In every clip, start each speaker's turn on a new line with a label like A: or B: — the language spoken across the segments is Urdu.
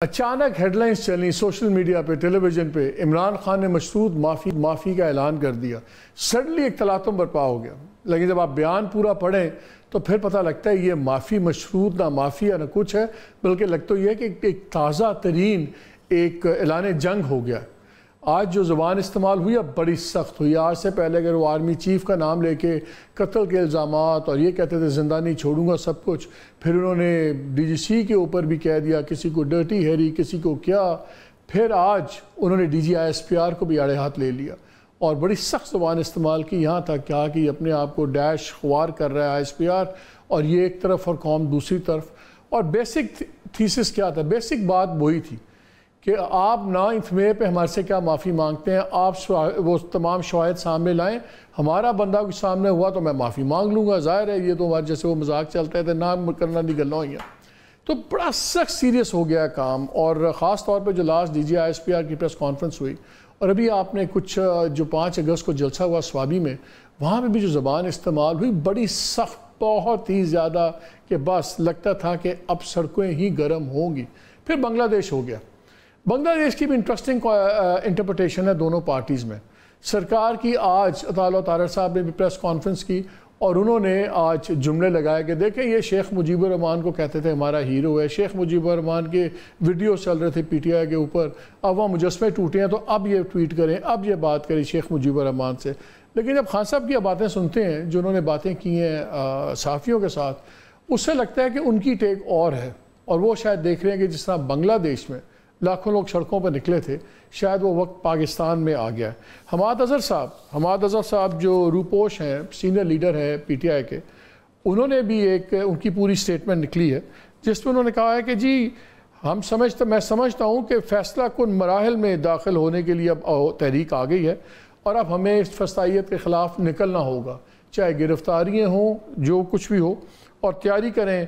A: اچانک ہیڈ لائنز چلیں سوشل میڈیا پہ، ٹیلی ویژن پہ، عمران خان نے مشروط معافی کا اعلان کر دیا۔ سڈنلی ایک تلاطم برپا ہو گیا، لیکن جب آپ بیان پورا پڑھیں تو پھر پتہ لگتا ہے یہ معافی مشروط نہ معافی نہ کچھ ہے، بلکہ لگتا یہ ہے کہ ایک تازہ ترین ایک اعلان جنگ ہو گیا۔ آج جو زبان استعمال ہوئی ہے بڑی سخت ہوئی۔ آج سے پہلے اگر وہ آرمی چیف کا نام لے کے قتل کے الزامات اور یہ کہتے تھے زندہ نہیں چھوڑوں گا سب کچھ، پھر انہوں نے ڈی جی سی کے اوپر بھی کہہ دیا، کسی کو ڈرٹی ہیری، کسی کو کیا، پھر آج انہوں نے D G I S P R کو بھی آڑے ہاتھ لے لیا اور بڑی سخت زبان استعمال کی، یہاں تک کہا کہ یہ اپنے آپ کو ڈیش خوار کر رہا ہے آئی ایس پی آر، اور یہ ایک طرف اور قوم دوسری طرف۔ اور بیسک تھیسس کیا تھا؟ بیسک بات وہی تھی کہ آپ نا انتمے پہ ہمارے سے کیا معافی مانگتے ہیں، آپ وہ تمام شواہد سامنے لائیں، ہمارا بندہ کچھ سامنے ہوا تو میں معافی مانگ لوں گا، ظاہر ہے یہ تو ہمارے جیسے وہ مذاق چلتا ہے تو نہ کرنا نہیں گلنا ہوئی ہیں۔ تو بڑا سخت سیریس ہو گیا کام، اور خاص طور پہ جو last D G I S P R کی پریس کانفرنس ہوئی، اور ابھی آپ نے کچھ جو 5 اگست کو جلسہ ہوا سوابی میں، وہاں پہ بھی جو زبان استعمال ہوئی بڑی سخت، بہت ہی زیادہ، کہ بس لگتا تھا کہ اب سڑکیں ہی گرم ہوں گی۔ پھر بنگلہ دیش ہو گیا۔ بنگلہ دیش کی بھی انٹرسٹنگ انٹرپریٹیشن ہے دونوں پارٹیز میں۔ سرکار کی آج عطا اللہ طاہر صاحب نے بھی پریس کانفرنس کی اور انہوں نے آج جملے لگائے کہ دیکھیں یہ شیخ مجیب الرحمان کو کہتے تھے ہمارا ہیرو ہے، شیخ مجیب الرحمان کے ویڈیو چل رہے تھے پی ٹی آئی کے اوپر، اب وہ مجسمے ٹوٹے ہیں تو اب یہ ٹویٹ کریں، اب یہ بات کریں شیخ مجیب الرحمان سے۔ لیکن جب خان صاحب کی باتیں سنتے ہیں جو انہوں نے باتیں کی ہیں صحافیوں کے ساتھ، اس سے لگتا ہے کہ ان کی ٹیک اور ہے، اور وہ شاید دیکھ رہے ہیں کہ جس طرح بنگلہ دیش میں لاکھوں لوگ سڑکوں پر نکلے تھے، شاید وہ وقت پاکستان میں آ گیا ہے۔ حماد اظہر صاحب جو روپوش ہیں، سینئر لیڈر ہیں پی ٹی آئی کے، انہوں نے بھی ان کی پوری سٹیٹمنٹ نکلی ہے جس میں انہوں نے کہا ہے کہ جی میں سمجھتا ہوں کہ فیصلہ کن مراحل میں داخل ہونے کے لیے اب تحریک آ گئی ہے، اور اب ہمیں اس فسطائیت کے خلاف نکلنا ہوگا، چاہے گرفتاریاں ہوں، جو کچھ بھی ہو، اور تیاری کریں۔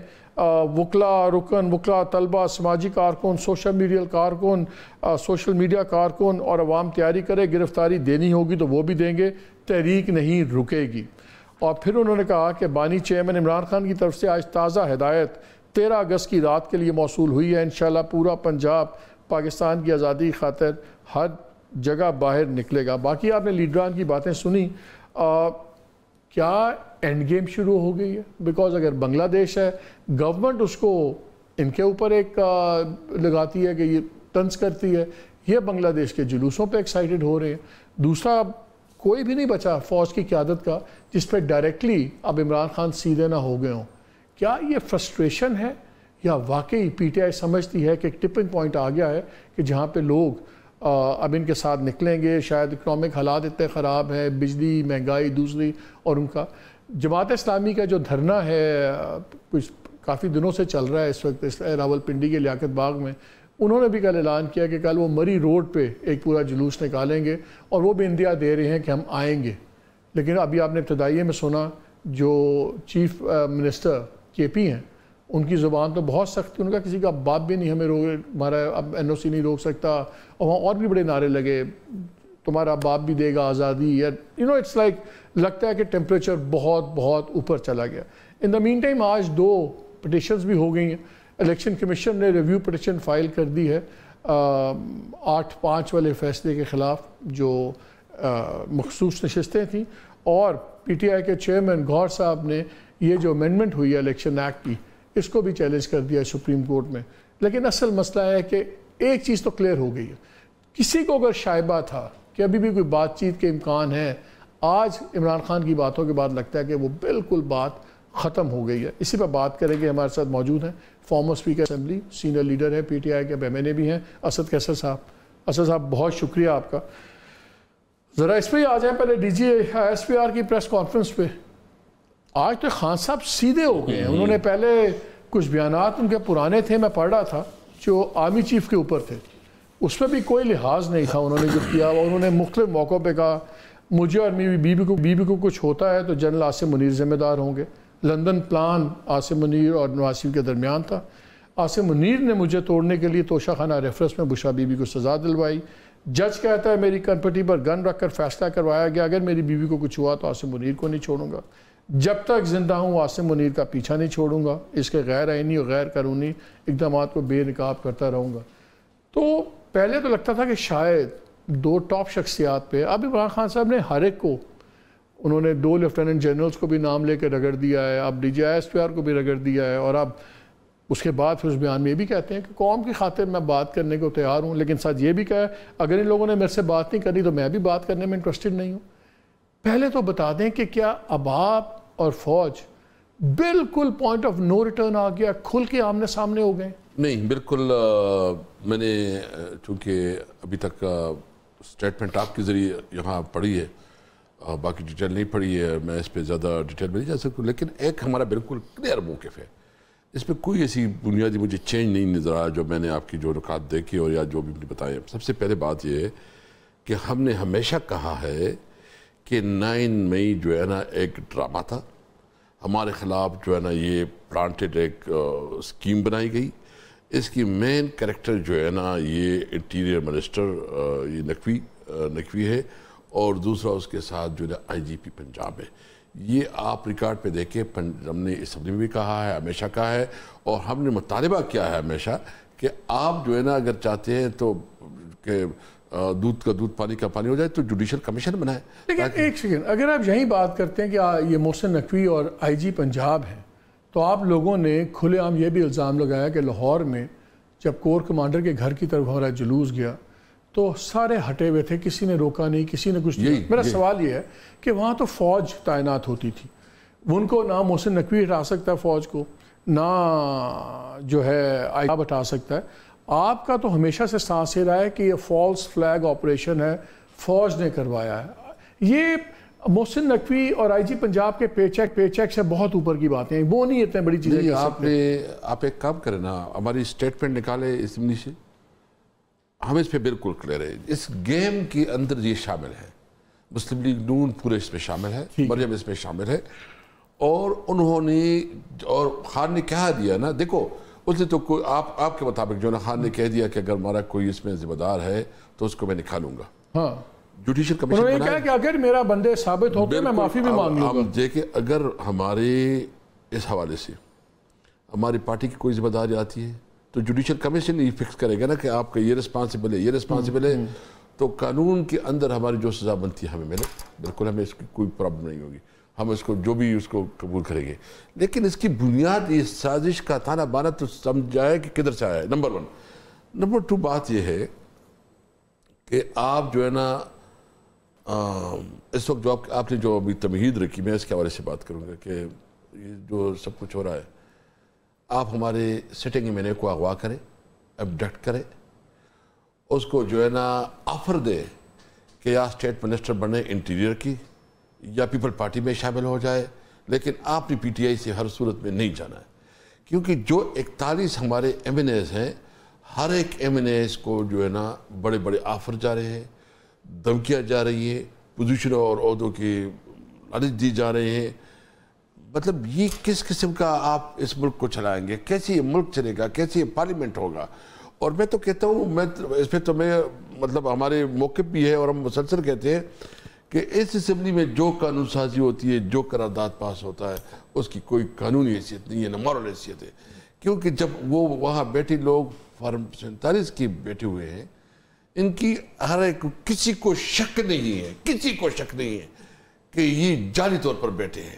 A: وکلا طلبہ، سماجی کارکن، سوشل میڈیا کارکن اور عوام تیاری کرے، گرفتاری دینی ہوگی تو وہ بھی دیں گے، تحریک نہیں رکے گی۔ اور پھر انہوں نے کہا کہ بانی چیئرمین عمران خان کی طرف سے آج تازہ ہدایت 13 اگست کی رات کے لیے موصول ہوئی ہے، انشاءاللہ پورا پنجاب پاکستان کی آزادی خاطر ہر جگہ باہر نکلے گا۔ باقی آپ نے لیڈران کی باتیں سنی، کیا اینڈ گیم شروع ہو گئی ہے؟ بیکاز اگر بنگلہ دیش ہے، گورنمنٹ اس کو ان کے اوپر ایک لگاتی ہے کہ یہ طنز کرتی ہے، یہ بنگلہ دیش کے جلوسوں پہ ایکسائٹڈ ہو رہے ہیں۔ دوسرا کوئی بھی نہیں بچا فوج کی قیادت کا جس پہ ڈائریکٹلی اب عمران خان سیدھے نہ ہو گئے ہوں۔ کیا یہ فرسٹریشن ہے یا واقعی پی ٹی آئی سمجھتی ہے کہ ایک ٹپنگ پوائنٹ آ گیا ہے کہ جہاں پہ لوگ اب ان کے ساتھ نکلیں گے؟ شاید اکنامک حالات اتنے خراب ہیں، بجلی، مہنگائی دوسری، اور ان کا جماعت اسلامی کا جو دھرنا ہے کچھ کافی دنوں سے چل رہا ہے اس وقت راولپنڈی کے لیاقت باغ میں، انہوں نے بھی کل اعلان کیا کہ کل وہ مری روڈ پہ ایک پورا جلوس نکالیں گے، اور وہ بھی اندیا دے رہے ہیں کہ ہم آئیں گے۔ لیکن ابھی آپ نے ابتدائیے میں سنا جو چیف منسٹر کے پی ہیں، ان کی زبان تو بہت سخت تھی، ان کا کسی کا باپ بھی نہیں ہمیں ہمارا اب این او سی نہیں روک سکتا، اور وہاں اور بھی بڑے نعرے لگے، تمہارا باپ بھی دے گا آزادی، اٹس لائک لگتا ہے کہ ٹیمپریچر بہت بہت اوپر چلا گیا۔ ان دا مین ٹائم آج 2 پٹیشنز بھی ہو گئی ہیں۔ الیکشن کمیشن نے ریویو پٹیشن فائل کر دی ہے 8-5 والے فیصلے کے خلاف جو مخصوص نشستیں تھیں، اور پی ٹی آئی کے چیئرمین گوہر صاحب نے یہ جو امینڈمنٹ ہوئی ہے الیکشن ایکٹ کی، اس کو بھی چیلنج کر دیا ہے سپریم کورٹ میں۔ لیکن اصل مسئلہ ہے کہ ایک چیز تو کلیئر ہو گئی ہے، کسی کو اگر شائبہ تھا کہ ابھی بھی کوئی بات چیت کے امکان ہے، آج عمران خان کی باتوں کے بعد لگتا ہے کہ وہ بالکل بات ختم ہو گئی ہے۔ اسی پر بات کریں گے، ہمارے ساتھ موجود ہیں former speaker assembly, senior leader ہیں پی ٹی آئی کے، اب ایم این اے بھی ہیں، اسد قیصر صاحب۔ اسد صاحب بہت شکریہ آپ کا۔ ذرا اس پہ آ جائیں پہلے D G S P R کی پریس کانفرنس پہ۔ آج تو خان صاحب سیدھے ہو گئے ہیں، انہوں نے پہلے کچھ بیانات ان کے پرانے تھے، میں پڑھ رہا تھا، جو آرمی چیف کے اوپر تھے، اس میں بھی کوئی لحاظ نہیں تھا انہوں نے جو کیا، اور انہوں نے مختلف موقعوں پہ کہا مجھے اور میری بیوی کو کچھ ہوتا ہے تو جنرل عاصم منیر ذمہ دار ہوں گے۔ لندن پلان عاصم منیر اور نواز شریف کے درمیان تھا، عاصم منیر نے مجھے توڑنے کے لیے توشہ خانہ ریفرنس میں بشرا بیوی کو سزا دلوائی، جج کہتا ہے میری کمپنی پر گن رکھ کر فیصلہ کروایا گیا، اگر میری بیوی کو کچھ ہوا تو عاصم منیر کو نہیں چھوڑوں گا، جب تک زندہ ہوں عاصم منیر کا پیچھا نہیں چھوڑوں گا، اس کے غیر آئینی اور غیر قانونی اقدامات کو بے نقاب کرتا رہوں گا۔ تو پہلے تو لگتا تھا کہ شاید 2 ٹاپ شخصیات پہ، اب عمران خان صاحب نے ہر ایک کو، انہوں نے 2 لیفٹیننٹ جنرلز کو بھی نام لے کے رگڑ دیا ہے، اب D G I S P R کو بھی رگڑ دیا ہے، اور اب اس کے بعد پھر اس بیان میں یہ بھی کہتے ہیں کہ قوم کی خاطر میں بات کرنے کو تیار ہوں، لیکن ساتھ یہ بھی کہا ہے اگر ان لوگوں نے میرے سے بات نہیں کرنی تو میں بھی بات کرنے میں انٹرسٹڈ نہیں ہوں۔ پہلے تو بتا دیں کہ کیا اباب اور فوج بالکل پوائنٹ آف نو ریٹرن آ گیا، کھل کے آمنے سامنے ہو گئے؟
B: نہیں بالکل، میں نے چونکہ ابھی تک سٹیٹمنٹ آپ کے ذریعے یہاں پڑھی ہے، باقی ڈیٹیل نہیں پڑھی ہے، میں اس پہ زیادہ ڈیٹیل میں نہیں جا سکتا، لیکن ایک ہمارا بالکل کلیئر موقف ہے، اس پہ کوئی ایسی بنیادی مجھے چینج نہیں نظر آیا جو میں نے آپ کی جو نکات دیکھے اور یا جو بھی بتائے۔ سب سے پہلے بات یہ ہے کہ ہم نے ہمیشہ کہا ہے کہ 9 مئی جو ہے نا ایک ڈرامہ تھا، ہمارے خلاف جو ہے نا یہ پلانٹڈ ایک اسکیم بنائی گئی، اس کی مین کریکٹر جو ہے نا یہ انٹیریئر منسٹر یہ نقوی ہے، اور دوسرا اس کے ساتھ جو ہے آئی جی پی پنجاب ہے۔ یہ آپ ریکارڈ پہ دیکھیں، ہم نے اسمبلی میں بھی کہا ہے، ہمیشہ کہا ہے، اور ہم نے مطالبہ کیا ہے ہمیشہ کہ آپ جو ہے نا اگر چاہتے ہیں تو کہ دودھ کا دودھ پانی کا پانی ہو جائے تو جوڈیشل کمیشن بنائے۔
A: لیکن ایک سیکنڈ، اگر آپ یہیں بات کرتے ہیں کہ یہ محسن نقوی اور آئی جی پنجاب ہیں، تو آپ لوگوں نے کھلے عام یہ بھی الزام لگایا کہ لاہور میں جب کور کمانڈر کے گھر کی طرف ہمارا جلوس گیا تو سارے ہٹے ہوئے تھے، کسی نے روکا نہیں، کسی نے کچھ نہیں۔ میرا سوال یہ ہے کہ وہاں تو فوج تعینات ہوتی تھی، ان کو نہ محسن نقوی ہٹا سکتا ہے فوج کو، نہ جو ہے آئی ہٹا سکتا ہے۔ آپ کا تو ہمیشہ سے سانس یہ رہا ہے کہ یہ فالس فلیگ آپریشن ہے، فوج نے کروایا ہے۔ یہ محسن نقوی اور آئی جی پنجاب کے پے چیک سے بہت اوپر کی باتیں ہیں، وہ نہیں اتنے بڑی چیزیں کر سکتے۔
B: آپ ایک کام کریں نا، ہماری سٹیٹمنٹ نکالے اسمبلی سے، ہم اس پہ بالکل کلیئر ہے، اس گیم کے اندر یہ شامل ہے، مسلم لیگ نون پورے اس میں شامل ہے، مریم اس میں شامل ہے، اور انہوں نے اور خان نے کہہ دیا نا، دیکھو اس نے تو کوئی آپ کے مطابق جو نا خان نے کہہ دیا کہ اگر ہمارا کوئی اس میں ذمہ دار ہے تو اس کو میں نکالوں گا۔
A: ہاں،
B: جوڈیشل کمیشن
A: انہوں نے کہا کہ اگر میرا بندے ثابت ہو تو میں معافی بھی مانگ لوں گا۔
B: ہم دیکھیں اگر ہمارے اس حوالے سے ہماری پارٹی کی کوئی ذمہ داری آتی ہے تو جوڈیشل کمیشن یہ فکس کرے گا نا کہ آپ کا یہ رسپانسبل ہے، یہ رسپانسبل ہے، تو قانون کے اندر ہماری جو سزا بنتی ہے ہمیں ملے، بالکل ہمیں اس کی کوئی پرابلم نہیں ہوگی، ہم اس کو جو بھی اس کو قبول کریں گے۔ لیکن اس کی بنیاد اس سازش کا تھانہ بانا تو سمجھائے کہ کدھر سے آیا ہے، نمبر 1۔ نمبر 2 بات یہ ہے کہ آپ جو ہے نا اس وقت جو آپ نے جو ابھی تمہید رکھی، میں اس کے حوالے سے بات کروں گا کہ یہ جو سب کچھ ہو رہا ہے، آپ ہمارے سٹنگ ایم این اے کو اغوا کریں، ابڈکٹ کریں، اس کو جو ہے نا آفر دے کہ یا اسٹیٹ منسٹر بنے انٹیریئر کی یا پیپل پارٹی میں شامل ہو جائے، لیکن آپ نے پی ٹی آئی سے ہر صورت میں نہیں جانا ہے، کیونکہ جو 41 ہمارے ایم این ایز ہیں، ہر ایک ایم این ایز کو جو ہے نا بڑے بڑے آفر جا رہے ہیں، دھمکیاں جا رہی ہیں، پوزیشن اور عہدوں کی لالچ دی جا رہے ہیں۔ مطلب یہ کس قسم کا آپ اس ملک کو چلائیں گے؟ کیسے یہ ملک چلے گا؟ کیسے یہ پارلیمنٹ ہوگا؟ اور میں تو کہتا ہوں، اس پہ تو میں مطلب ہمارے موقف بھی ہے اور ہم مسلسل کہتے ہیں کہ اس اسمبلی میں جو قانون سازی ہوتی ہے، جو قرارداد پاس ہوتا ہے، اس کی کوئی قانونی حیثیت نہیں ہے، نہ مورل حیثیت ہے، کیونکہ جب وہ وہاں بیٹھے لوگ فارم 47 کی بیٹھے ہوئے ہیں، ان کی ہر ایک کسی کو شک نہیں ہے کہ یہ جعلی طور پر بیٹھے ہیں،